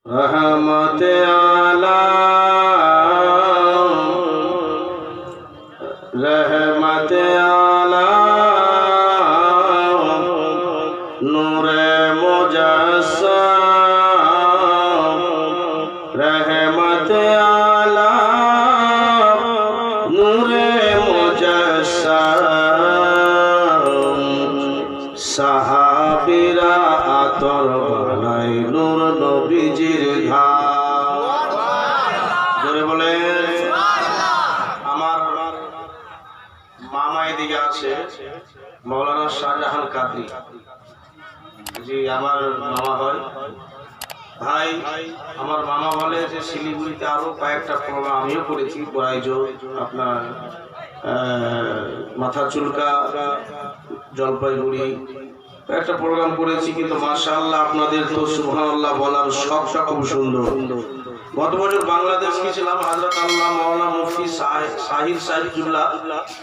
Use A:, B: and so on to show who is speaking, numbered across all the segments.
A: रहमत आलम रहमत आलम नूरे मुजस्सम रहमत आलम नूरे मुजस्सम साहाबीरा आतर बानाई नूर नबीजिर घाम জোরে বলেন আমার মামা এদিকে আছে মাওলানা শাহজাহান কাদরি জি আমার মামা হয় ভাই আমার মামা বলে যে শিলিগুড়িতে আরো কয়েকটা প্রোগ্রাম আমিও করেছি বড়াইজো আপনার মাথা চুলকা জলপাইগুড়ি একটা প্রোগ্রাম করেছি কিন্তু মাশাআল্লাহ আপনাদের তো সুবহানাল্লাহ বলার সবটা খুব সুন্দর। গত বছর বাংলাদেশ গিয়েছিলাম হযরত আল্লাহ মাওলানা মুফতি সাহির সাহিবুল্লাহ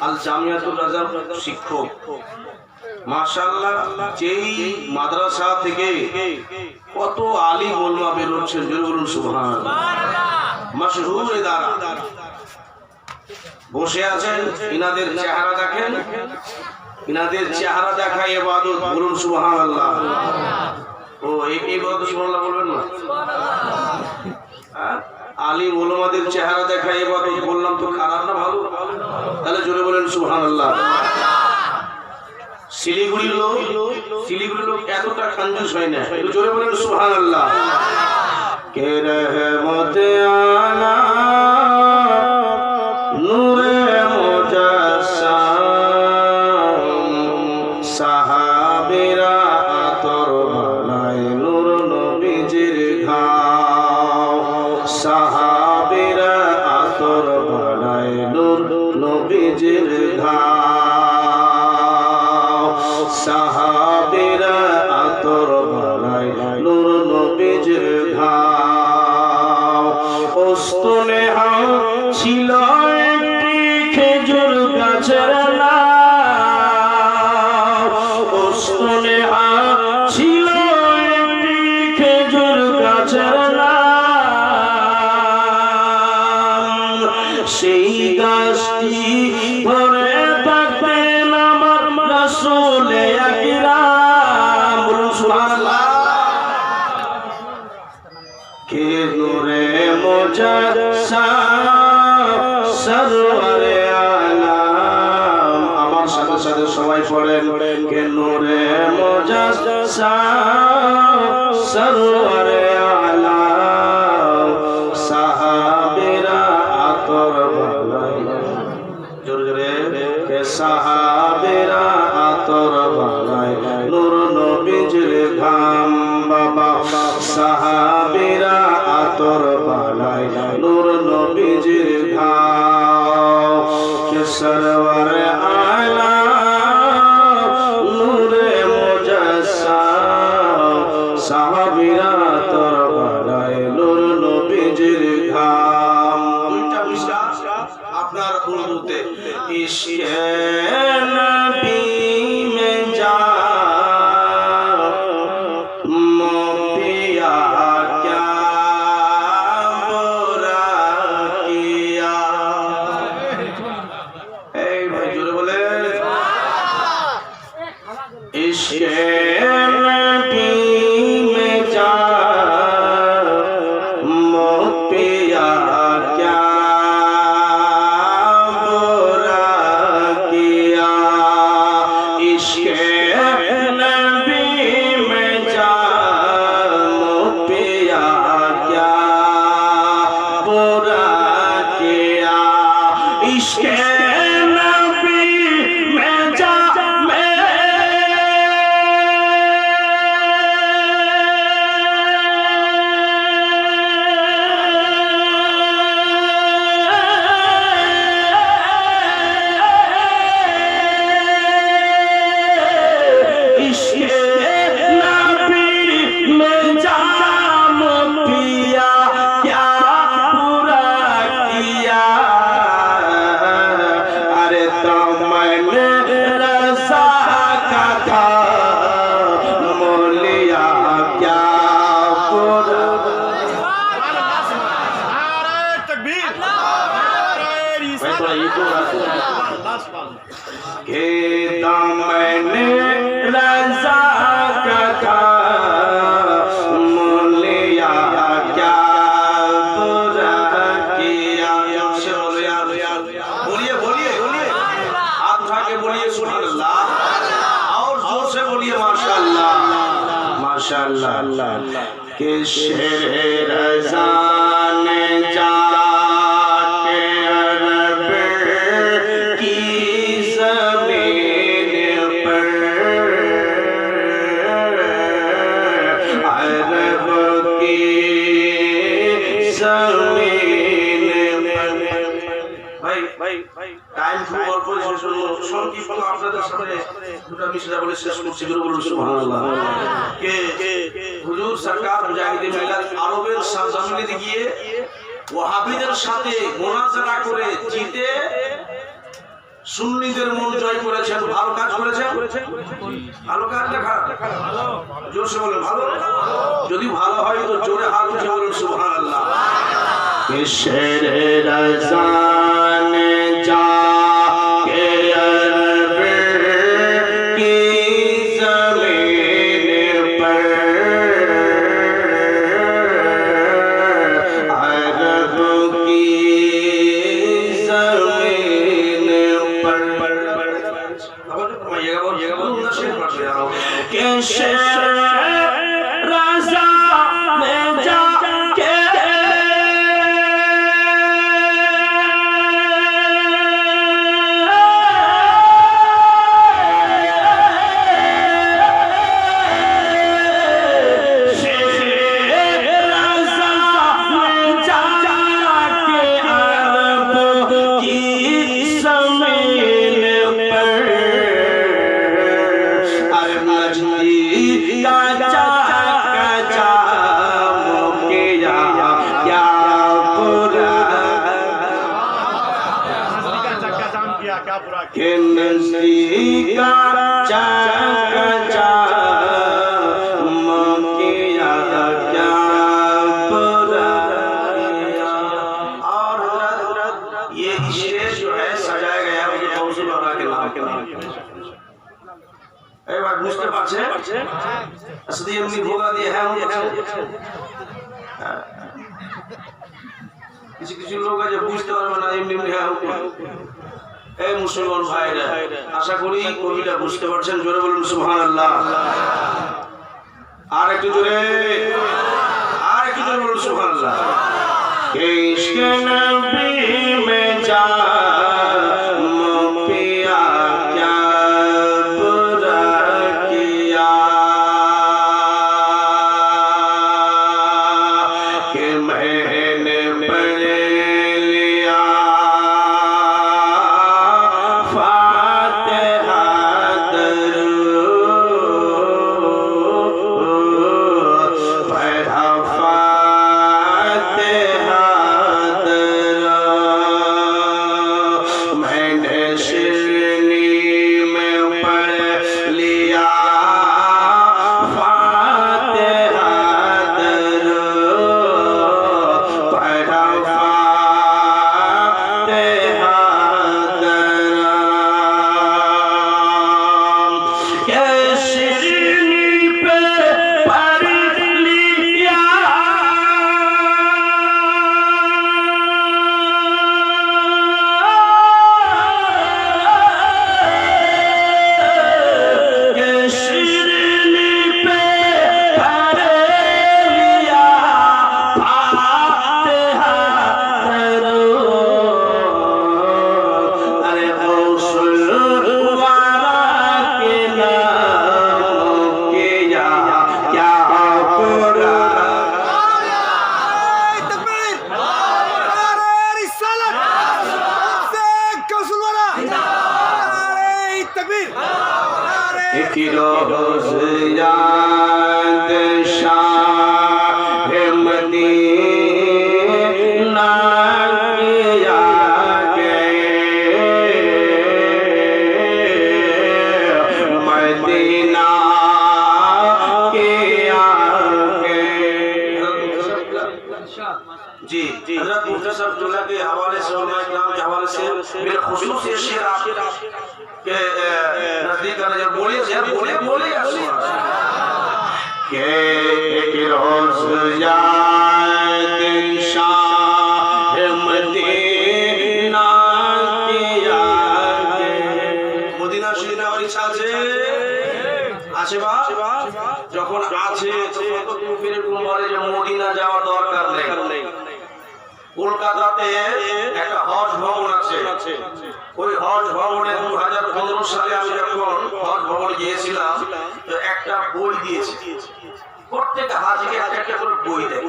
A: আল জামিয়াতুল রাজা শিক্ষক মাশাআল্লাহ যেই মাদ্রাসা থেকে কত আলিম ওলামা বের হচ্ছেন জোরে বলুন সুবহানাল্লাহ মাশহুর ইদারা বসে আছেন ইনাদের চেহারা দেখেন ইনাদের চেহারা দেখা ইবাদত বলুন সুবহানাল্লাহ ও এই ইবাদত সুবহানাল্লাহ বলবেন না আলিম ওলামাদের চেহারা দেখা ইবাদত বললাম তো খারাপ না ভালো তাহলে জোরে বলেন সুবহানাল্লাহ শিলিগুড়ির লোক এতটা কনজুস হয় না একটু জোরে বলেন সুবহানাল্লাহ কে রহমত আলা নূরে মুজাসসাম সাহাবীরা আতর বানায় নূর নবীজির ঘাম সাহাবীরা আতর বানায় নূর নবীজির ঘাম সাহাবীরা আতর বানায় নূর নবীজির ঘাম ওস্তনে হাম ছিল একটি খেজুর গাছের নাম ওস্তনে হাম ছিল একটি খেজুর গাছের নাম সেই গাছটি ধরে থাকতেন আমার রাসূলে আকরাম বলুন সুবহানাল্লাহ কে নূরে মুজাসসাম সরওয়ারে আলম আমার সাথে সাথে সবাই পড়েন কে নূরে মুজাসসাম সরওয়ারে আলম সাহাবীরা আতর বানায় জোরে জোরে কে সাহাবীরা আতর বানায় নূর নবীজির ঘাম বাবা সাহাবীরা আতর বানায় নূর নবীজির ঘাম কে সরওয়ারে আলম নূরে মুজাসসাম সাহাবীরা আতর বানায় নূর নবীজির ঘাম দুইটা বিশ্বাস আপনার উর্দুতে ইশকে নবী মে যা পিয়া ক্যা বুরা কিয়া এই ভাই জোরে বলে ইশকে নবী মে যা পিয়া ক্যা বুরা के दामने रज़ा का था मूलिया क्या बुरा किया। बोलिए बोलिए बोलिए, हाथ उठा के बोलिए सुभान अल्लाह, और जोर से बोलिए माशाअल्लाह माशाअल्लाह। के शेर रज़ा ने जाके अरब की ज़मीन पर, अरब की ज़मीन पर। भाई টাইম খুব অল্প, সংক্ষিপ্ত আপনাদের সামনে দুটো মিশরা বলে শেষ করছি। বলুন সুবহানাল্লাহ। কে হুজুর সরকার মুজাহিদে মিলাদ আরবের জমিনে গিয়ে ওয়াহাবিদের সাথে মুনাজারা করে জিতে সুন্নিদের মন জয় করেছেন। ভালো কাজ করেছেন। ভালো কাজ না খারাপ? জোরসে বলেন ভালো। যদি ভালো হয় তো জোরে হাত উঠে বলুন সুবহানাল্লাহ। शेर रज़ा ने जाके अरब की ज़मीन पर, अरब की ज़मीन पर। के शेर रज़ा ने जाके के नज़दीका चका किया क्या बुरा किया। और ये स्टेज जो है सजाया गया है गौसुल बाबा के नाम के नाम। एक बार बुझते पाछे असली एमनी भोगा दिए हैं किसी किसी लोग जो बुझते पारबे ना एमनी एमनी है। এই মুসলমান ভাইরা, আশা করি কবিটা বুঝতে পারছেন। জোরে বলুন সুবহানাল্লাহ। আর একটু জোরে বলুন সুবহানাল্লাহ। ইশকে নবী মে যা পিয়া क्या बुरा किया, कि मैंने पढ़ लिया जी हजरत मुफ्ती साहब अब्दुल्ला के हवाले से उलमा इकराम के हवाले से बिलखुसूस ये शेर आपके नजदीक का जब बोलिए यार बोले के एक रोज याद शाह मदीना के आगे मदीना শরীফে আমার ইচ্ছা আছে বা যখন আছে তখন তো তুমি ফিরে বলে যে মদিনা যাওয়ার দরকার নেই কলকাতাতে একটা হজ ভবন আছে ওই হজ ভবনে 2015 সালে আমি যখন হজ ভবনে গিয়েছিলাম তো একটা বই দিয়েছে প্রত্যেক হাজিকে একটা করে বই দেয়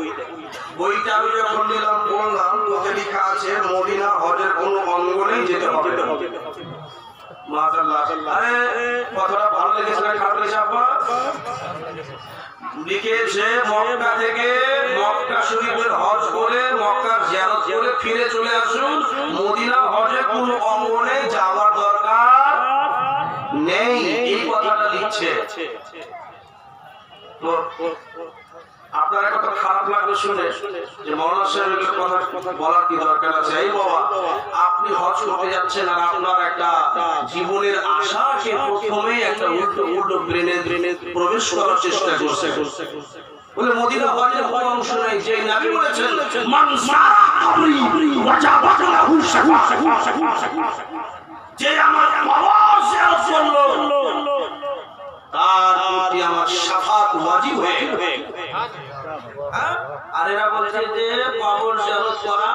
A: বইটা আমি যখন নিলাম পড়লাম ওতে লেখা আছে মদিনা হজের কোনো অঙ্গনেই যেতে হবে মাশাআল্লাহ আরে কথাটা ভালো লেগেছে না খারাপ লেগেছে আপা লিখেছে মক্কা থেকে মক্কা শরীফের হজ করে মক্কার জিয়ারত করে ফিরে চলে আসুন মদিনা হজে কোনো অঙ্গনে যাওয়ার দরকার নেই এই কথাটা লিখছে তো আপনার কথা খারাপ লাগবে শুনে যে মাওলানা সাহেবের কথা বলার কি দরকার আছে এই বাবা আপনি হজ করতে যাচ্ছেন আর আপনার একটা জীবনের আশাকে প্রথমেই একটা উল্টো ব্রেনে প্রবেশ করার চেষ্টা করছে বলে মদিনা হজের কোনো অংশ নাই যে নবী বলেছেন মান সারা কবরি ওয়াজাবাত লাহু শাফাআত যে আমার কবর জিয়ারত করলো তার প্রতি আমার শাফাত ওয়াজিব হয়ে গেল আর এরা বলছে যে কবর জিয়ারত করা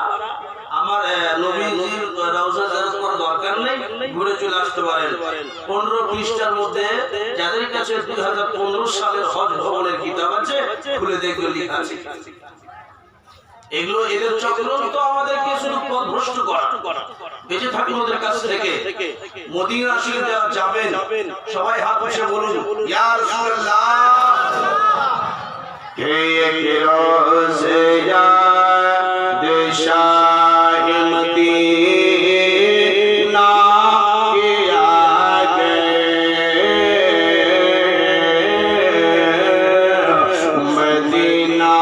A: আমার নবীজির রওজা জিয়ারত করার দরকার নেই ঘুরে চলে আসতে পারেন 15 পৃষ্ঠার মধ্যে যাদের কাছে 2015 সালের হজ ভবনের কিতাব আছে খুলে দেখলে লেখা আছে এগুলো এদের চক্রান্ত আমাদেরকে শুধু পথভ্রষ্ট করা বেঁচে থাকুন ওদের কাছ থেকে মদিনা শরীফে যাবেন সবাই হাত উঠিয়ে বলুন ইয়া রাসূলুল্লাহ কে এক রোজ ইয়াদ শাহ মদিনা কে আগে মদিনা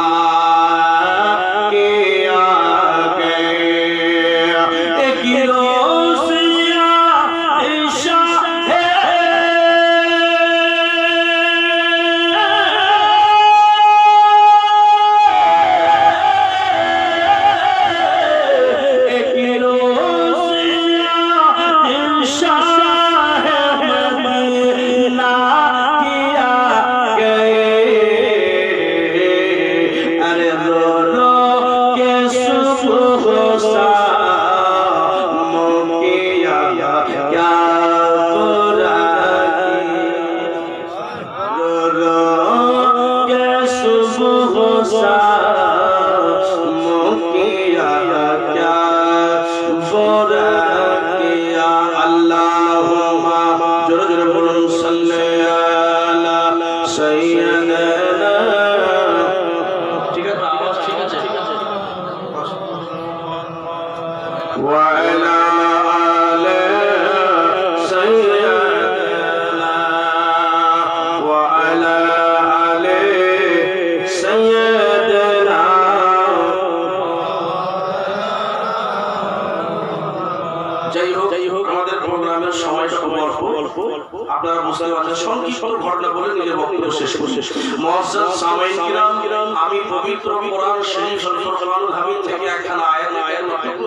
A: আপনারা বুঝতে পারছেন সংক্ষিপ্ত ঘটনা বলে নিজের বক্তব্য শেষ করছি মুআজ্জাজ সামাঈন কিরাম আমি পবিত্র কোরআন শরীফ শরীফুল হামিদ থেকে একখানা আয়াত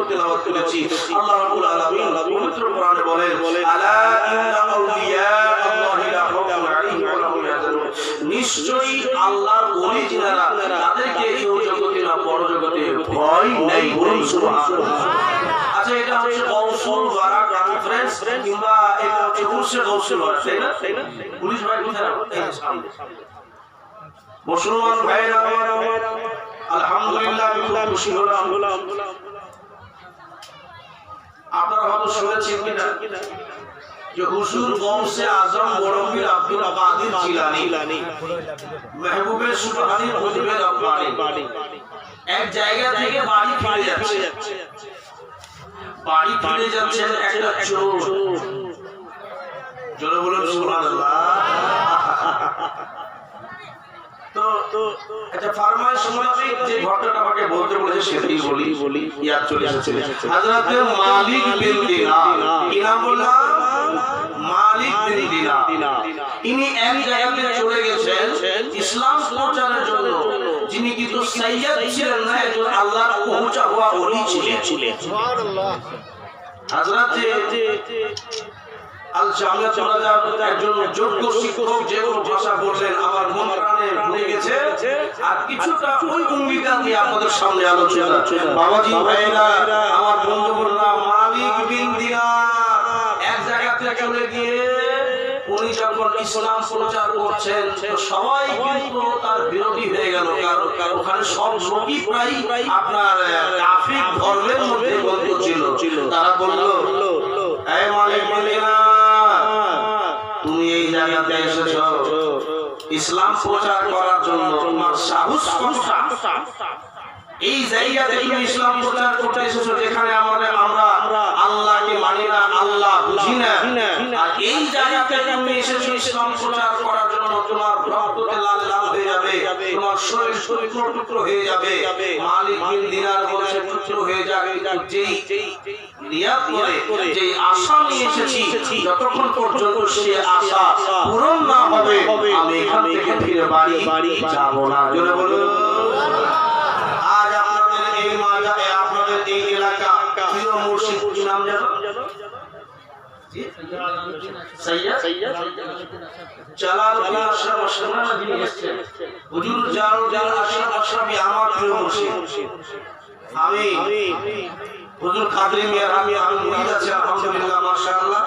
A: তেলাওয়াত করেছি আল্লাহ রাব্বুল আলামিন পবিত্র কোরআনে বলেন আলা ইন্না আউলিয়া আল্লাহি লা খাউফুন আলাইহিম ওয়া লা হুম ইয়াহজানুন নিশ্চয়ই আল্লাহর ওলি যারা তাদেরকে এই জগতে না পরজগতে ভয় নেই বলুন সুবহানাল্লাহ আচ্ছা এটা হচ্ছে গৌসুল ওয়ারা কনফারেন্স কিংবা এটা হচ্ছে উর্সে গৌসুল ওয়ারা তাই না পুলিশ ভাই কোথায় এই সামনে মুসলমান ভাইরা আলহামদুলিল্লাহ আমি খুব খুশি হলাম আপনারা হয়তো শুনেছেন কিনা যে হুজুর গৌসে আজম বড়পীর আব্দুল কাদের জিলানী মেহবুবে সুবহানী হুজুরে রব্বানী এক জায়গা থেকে বাড়ি ফিরে যাচ্ছে বাড়ি ফিরে যাচ্ছেন একটা চোর জোরে বলুন সুবহানাল্লাহ তো একটা ফরমাইশ মোতাবেক যে ঘটনাটা আমাকে বলতে বলেছে সেটাই বলি ইয়াদ চলে এসেছে। হযরত মালিক বিন দিনার, কি নাম বললাম? মালিক বিন দিনার। ইনি এক জায়গাতে চলে গেছেন ইসলাম প্রচারের জন্য। যিনি কিন্তু সাইয়্যিদ ছিলেন না, একজন আল্লাহর পৌঁছা হওয়া ওলি ছিলেন। সুবহানাল্লাহ। হযরত আল জামিয়াতুল রাজার একজন যোগ্য শিক্ষক যে কোনো ভাষা বললেন আমার মন প্রাণে ভরে গেছে। আর কিছুটা ওই অঙ্গীকার নিয়ে আপনাদের সামনে আলোচনা। বাবাজি ভাইরা, আমার বন্ধু বললাম মালিক বিন দিনার এক জায়গাতে চলে গিয়ে উনি যখন ইসলাম প্রচার করছেন তো সবাই কিন্তু তার বিরোধী হয়ে গেল। কারণ ওখানে সব লোকই প্রায় আপনার কাফির ধর্মের মধ্যে বন্ধু ছিল। তারা বলল, এই মালিক বিন দিনার, তুমি এই জায়গাতে এসেছো ইসলাম প্রচার করার জন্য, তোমার সাহস কতটা? এই জায়গাতে তুমি ইসলাম প্রচার করতে এসেছো যেখানে আমরা আল্লাহকে মানি না, আল্লাহ বুঝি না, আর এই জায়গাতে তুমি এসেছো ইসলাম প্রচার করার জন্য, তোমার রক্ততে লাল লাল হয়ে যাবে, তোমার শরীর টুকরো টুকরো হয়ে যাবে। মালিক বিন দিনার বলছে টুকরো হয়ে যাবে, যেই নিয়াত করে যেই আশা নিয়ে এসেছি যতক্ষণ পর্যন্ত সে আশা পূরণ না হবে আমি এখান থেকে ফিরে বাড়ি যাব না। জোরে বলুন। আজ আপনাদের এই মাজারে, আপনাদের এই এলাকা প্রিয় মুর্শিদ কি নাম জানো? সৈয়দ জালালউদ্দিন আশরাফ আশরাফি যিনি এসেছেন, হুজুর জালালউদ্দিন আশরাফ আশরাফি আমার প্রিয় মুর্শিদ। আমি হুজুর কাদরি মিয়া, আমি মুরিদ আছি আলহামদুলিল্লাহ মাশাআল্লাহ।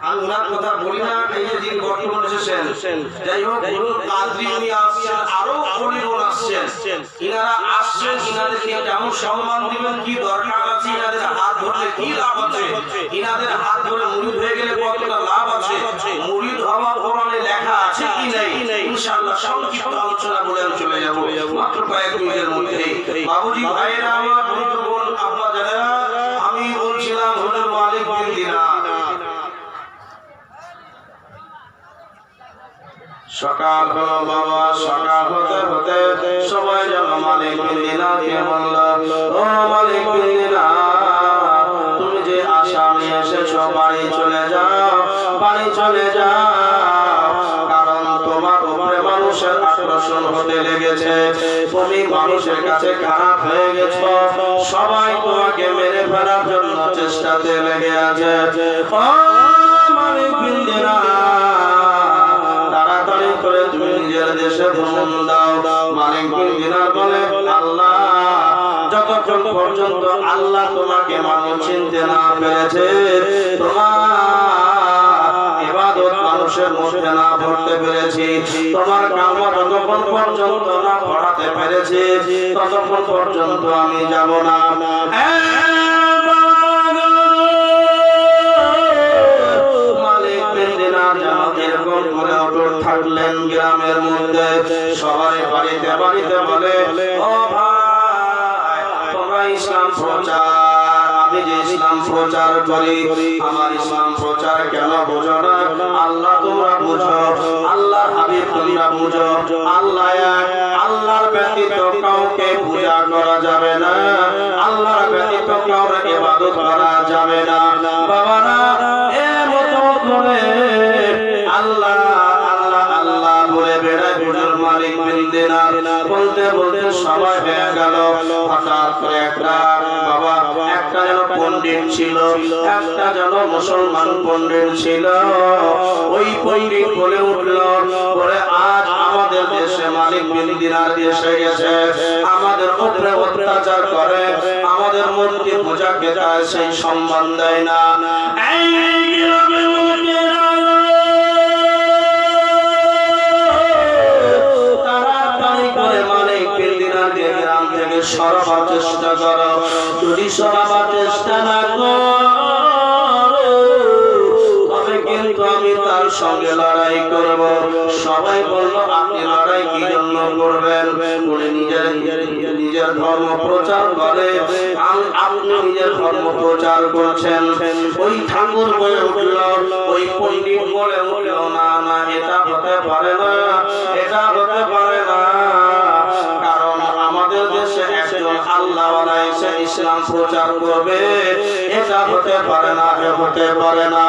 A: আমি ওনার কথা বলি না, এই যে যিনি বর্তমানে এসেছেন, যাই হোক হুজুর কাদরি মিয়া আসছেন, আরো অনেকজন আসছেন। ইনারা আসছেন, ইনাদেরকে কেমন সম্মান দিবেন, কি দরকার আছে, ইনাদের হাত ধরলে কি লাভ আছে, ইনাদের হাত ধরে মুরিদ হয়ে গেলে কতটা লাভ আছে, মুরিদ হওয়ার কোরআনে লেখা আছে কি নাই, ইনশাআল্লাহ সংক্ষিপ্ত আলোচনা বলে আমি চলে যাব মাত্র কয়েক মিনিটের মধ্যে। বাবুজি ভাইয়েরা, আমার বন্ধুগণ, আব্বা জানেরা, আমি বলছিলাম হুজুর মালিক বিন দিনার। সকাল হলো বাবা, সকাল হতে হতে সবাই যেন মালিক বিন দিনারকে বলল, ও মালিক বিন দিনার, তুমি যে আশা নিয়ে এসেছো বাড়ি চলে যাও, বাড়ি চলে যাও, কারণ তোমার উপরে মানুষের আকর্ষণ হতে লেগেছে, তুমি মানুষের কাছে খারাপ হয়ে গেছো, সবাই তোমাকে মেরে ফেলার জন্য চেষ্টাতে লেগে আছে। ও মালিক বিন দিনার, তাড়াতাড়ি করে তুমি নিজের দেশে ভ্রমণ দাও। মালিক বিন দিনার বলে, আল্লাহ, যতক্ষণ পর্যন্ত আল্লাহ তোমাকে মানুষ চিনতে না পেরেছে, তোমার ইবাদত মানুষের মধ্যে না ভরতে পেরেছি, তোমার কামনা যতক্ষণ পর্যন্ত না পড়াতে পেরেছি, ততক্ষণ পর্যন্ত আমি যাব না। মালিক বিন দিনার যেন এরকম করে অটুট থাকলেন। গ্রামের মধ্যে সবাই বাড়িতে বাড়িতে বলে, ও ভাই, তোমরা ইসলাম প্রচার, আমি যে ইসলাম প্রচার করি, আমার ইসলাম প্রচার কেন বোঝো না? আল্লাহ তোমরা বুঝো, আল্লাহর হাবিব তোমরা বুঝো, আল্লাহ এক, আল্লাহর ব্যতীত কাউকে পূজা করা যাবে না, আল্লাহর ব্যতীত কাউকে ইবাদত করা যাবে না। বাবারা, এর মতো করে আল্লাহ আল্লাহ আল্লাহ বলে বেড়ায় হুজুর মালিক বিন দিনার। বলতে বলতে সবাই হয়ে গেল। হঠাৎ করে একটা যেন পণ্ডিত ছিল, একটা যেন মুসলমান পণ্ডিত ছিল, ওই পণ্ডিত বলে উঠল, বলে আজ আমাদের দেশে মালিক বিন দিনার এসে গেছে, আমাদের উপরে অত্যাচার করে, আমাদের মূর্তি পূজাকে তার সেই সম্মান দেয় না। সরাবার চেষ্টা করো, যদি সরাবার চেষ্টা না করো তবে কিন্তু কিন্তু আমি তার সঙ্গে লড়াই করব। সবাই বলল আপনি লড়াই কি জন্য করবেন? উনি নিজের ধর্ম প্রচার করে, আপনি নিজের ধর্ম প্রচার করছেন। ওই ঠাকুর বলে উঠল, ওই পণ্ডিত বলে উঠল, না না, এটা হতে পারে না, এটা হতে পারে না। কারণ আমাদের দেশে একজন আল্লাহওয়ালা এসে ইসলাম প্রচার করবে, এটা হতে পারে না, হতে পারে না।